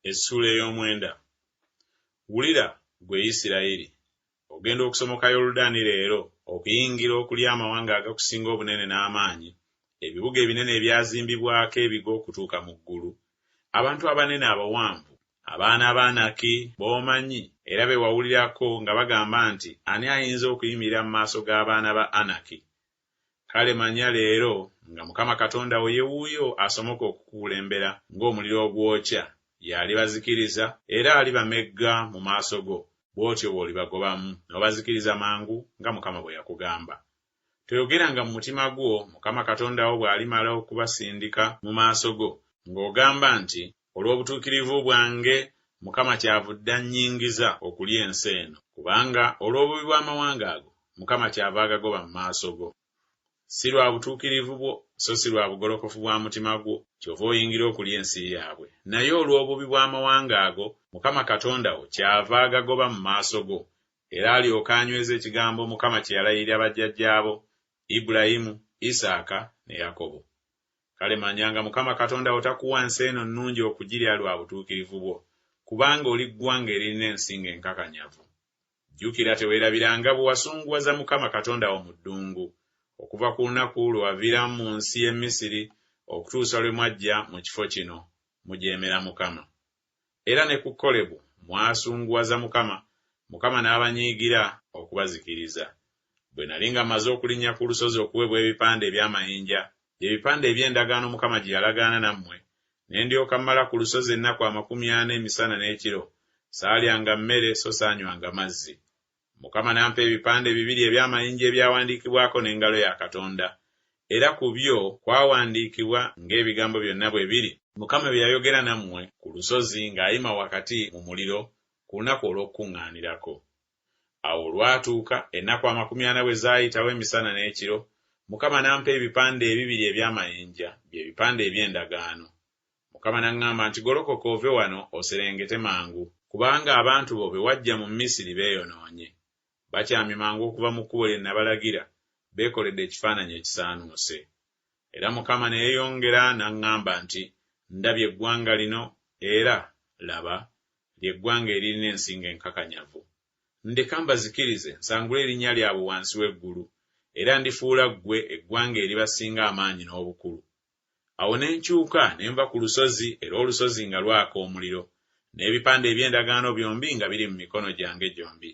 Essula ey'omwenda. Wulira gwe Isirayiri, ogenda okusomoka Yoludaani leero okuyingira okulya amawanga agakusinga obunene n'amaanyi, ebibuga ebinene ebyazimbibwako ebigo okutuuka mu ggulu, abantu abanene abawanvu, abaana b'Anaki b'omanyi era be wawulirako nga bagamba nti ani ayinza okuyimirira mu maaso g'abaana ba Anaki? Kale manya leero nga Mukama Katonda wo ye wuuyo asomoka okukulembera ng'omuliro ogwokya, y'alibazikiriza era alibamegga mu maaso go, bw'otyo bw'olibagobamu n'obazikiriza mangu nga Mukama bwe yakugamba. Toyogeranga mu mutima gwo Mukama Katonda wo bw'alimala okubasindika mu maaso go, ng'ogamba nti olw'obutuukirivu bwange Mukama kyavudde annyingiza okulya ensi eno, kubanga olw'obubi bw'amawanga ago Mukama kyava agagoba mu maaso go. Si lwa butuukirivu bwo so si lwa bugolokofu bwa mutima gwo kyova oyingira okulya ensi yaabwe, naye olw'obubi bw'amawanga ago Mukama Katonda wo kyava agagoba mu maaso go, era alyoka anyweza ekigambo Mukama kye yalayirira bajjajjaabo Ibulayimu, Isaaka ne Yakobo. Kale manyanga Mukama Katonda wo takuwa nsi eno nnungi okugirya lwa butuukirivu bwo, kubanga oli ggwanga eririna ensingo enkakanyavu. Jjukira teweerabiranga bwe wasunguwaza Mukama Katonda wo mu ddungu, okuva ku lunaku lwe waviiramu mu nsi y'e Misiri okutuusa lwe mwajja mu kifo kino, mujeemera Mukama. Era ne ku Kolebu mwasunguwaza Mukama, Mukama n'abanyiigira okubazikiriza. Bwe nali nga maze okulinnya ku lusozi okuweebwa ebipande eby'amayinja, ebipande eby'endagaano Mukama gye yalagaana nammwe, ne ndyoka mmala ku lusozi ennaku 40 emisana n'ekiro, saalyanga mmere so saanywanga mazzi. Mukama n'ampa ebipande 2 eby'amayinja ebyawandiikibwako n'engalo ya Katonda, era ku byo kwawandiikibwa ng'ebigambo byonna bwe biri Mukama bye yayogera nammwe ku lusozi ng'ayima wakati mu muliro ku lunaku olw'okukuŋŋaanirako. Awo olwatuuka ennaku 40 bwe zaayitawo emisana n'ekiro, Mukama n'ampa ebipande 2 eby'amayinja, bye bipande eby'endagaano. Mukama n'aŋŋamba nti golokoka ove wano oserengete mangu, kubanga abantu bo be wajja mu Misiri beeyonoonye. Bakyamye mangu okuva mu kkubo lye nabalagira, beekoledde ekifaananyi ekisaanuuse. Era Mukama ne yeeyongera n'aŋŋamba nti ndabye eggwanga lino, era laba, ly'eggwanga eririna ensingo enkakanyavu. Ndeka mbazikirize nsangule erinnya lyabwe wansi w'eggulu, era ndifuula ggwe eggwanga eribasinga amaanyi n'obukulu. Awo ne nkyuka ne nva ku lusozi, era olusozi nga lwaka omuliro, n'ebipande eby'endagaano byombi nga biri mu mikono gyange gyombi.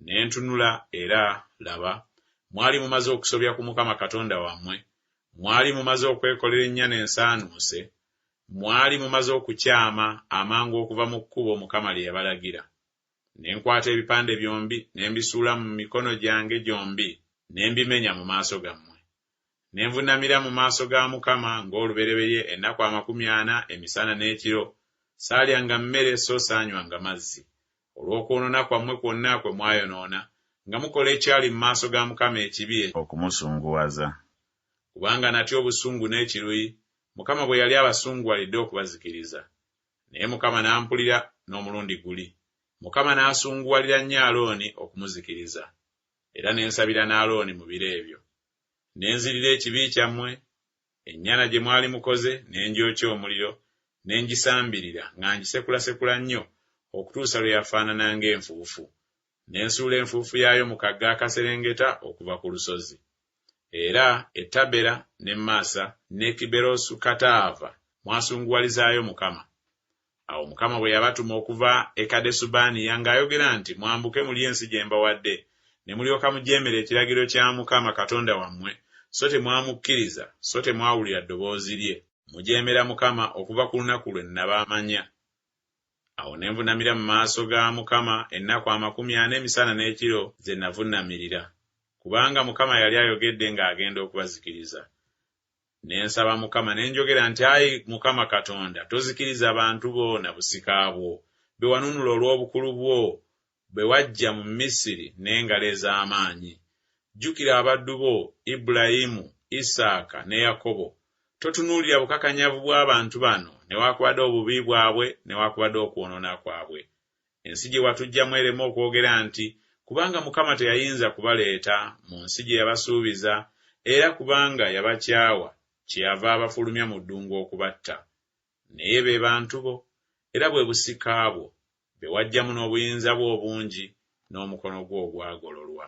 Ne ntunula, era laba, mwali mumaze okusobya ku Mukama Katonda wammwe, mwali mumaze okwekolera ennyana ensaanuuse, mwali mumaze okukyama amangu okuva mu kkubo Mukama lye yabalagira. Ne nkwata ebipande byombi ne mbisuula mu mikono gyange gyombi, ne mbimenya mu maaso gammwe. Ne nvuunamira mu maaso ga Mukama ng'olubereberye ennaku 40 emisana n'ekiro, saalyanga mmere so saanywanga mazzi, olw'okwonoona kwammwe kwonna kwe mwayonoona, nga mukola ekyali mu maaso ga Mukama ekibi okumusunguwaza. Kubanga natya obusungu n'ekiruyi, Mukama bwe yali abasunguwalidde okubazikiriza. Naye Mukama n'ampulira n'omulundi guli. Mukama n'asunguwalira nnyo Alooni okumuzikiriza, era ne nsabira n'Alooni mu biro ebyo. Ne nzirira ekibi kyammwe, ennyana gye mwali mukoze, ne ngyokya omuliro, ne ngisambirira nga ngisekulasekula nnyo okutuusa lwe yafaanana ng'enfuufu. Ne nsuula enfuufu yaayo mu kagga akaserengeta okuva ku lusozi. Era Ettabera ne Maasa ne Kiberosu Kataava mwasunguwalizaayo Mukama. Awo Mukama bwe yabatuma okuva e Kadesubanea ng'ayogera nti mwambuke mulye ensi gye mbawadde, ne mulyoka mujeemera ekiragiro kya Mukama Katonda wammwe, so temwamukkiriza, so temwawulira ddoboozi lye, mujeemera Mukama okuva ku lunaku lwe nabamanya. Awo ne nvuunamira mu maaso ga Mukama ennaku 40 emisana n'ekiro ze navuunamirira, kubanga Mukama yali ayogedde ng'agenda okubazikiriza. Ne nsaba Mukama ne njogera nti, ayi Mukama Katonda, tozikiriza abantu bo na busika bwo, be wanunula olw'obukulu bwo, be wajja mu Misiri n'engalo ez'amaanyi. Jjukira abaddu bo Ibulayimu, Isaaka ne Yakobo. Totunuulira bukakanyavu bw'abantu bano, newaakubadde obubi bwabwe, newaakubadde okwonoona kwabwe. Ensi gye watuggyamu ereme okwogera nti, kubanga Mukama teyayinza kubaleeta mu nsi gye yabasuubiza, era kubanga yabakyawa, kyeyava abafulumya mu ddungu okubatta. Naye be bantu bo, era bwe busika bwo be wajjamu n'obuyinza bwo obungi n'omukono gwo ogwagololwa.